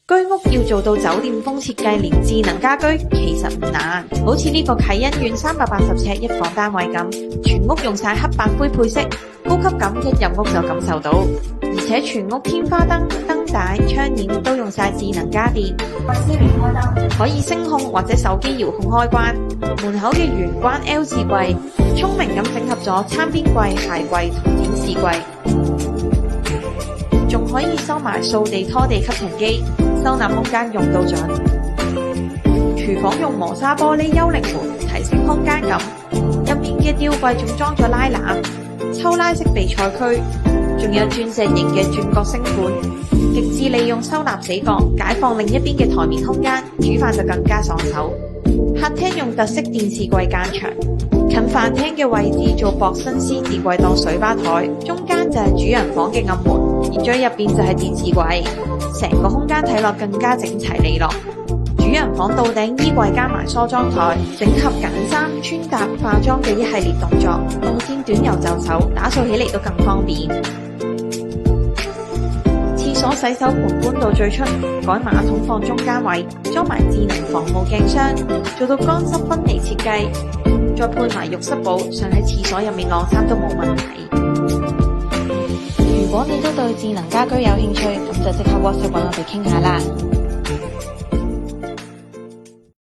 居屋要做到酒店風設計連智能家居其實唔難，好似呢個啟欣苑380尺一房單位咁，全屋用晒黑白灰配色，高級感一入屋就感受到。而且全屋天花燈、燈帶、窗簾都用晒智能家電，可以聲控或者手機遙控開關。門口嘅玄關 L 字櫃，聰明咁整合咗餐邊櫃、鞋櫃同展示櫃，仲可以收埋掃地拖地吸塵機，收納空間用到盡。廚房用磨砂玻璃幽靈門提升空間感，入面嘅吊櫃仲裝咗拉籃、抽拉式備菜區，仲有鑽石型嘅轉角星盤，極致利用收納死角，解放另一邊嘅台面空間，煮飯就更加爽手。客廳用特色電視櫃間牆，近飯廳嘅位置做薄身獅子櫃當水吧台，中間就係主人房嘅暗門，而最入邊就係電視櫃，成個空間睇落更加整齊利落。主人房到頂衣櫃加埋梳妝台，整合緊衫、穿搭、化妝嘅一系列動作，動線短又就手，打掃起嚟都更方便。廁所洗手盆搬到最出，改馬桶放中間位，裝埋智能防霧鏡箱，做到乾濕分離設計，再配埋浴室寶，想喺廁所入面晾衫都冇問題。如果你都對智能家居有興趣，咁就即刻 WhatsApp 搵我哋傾下啦。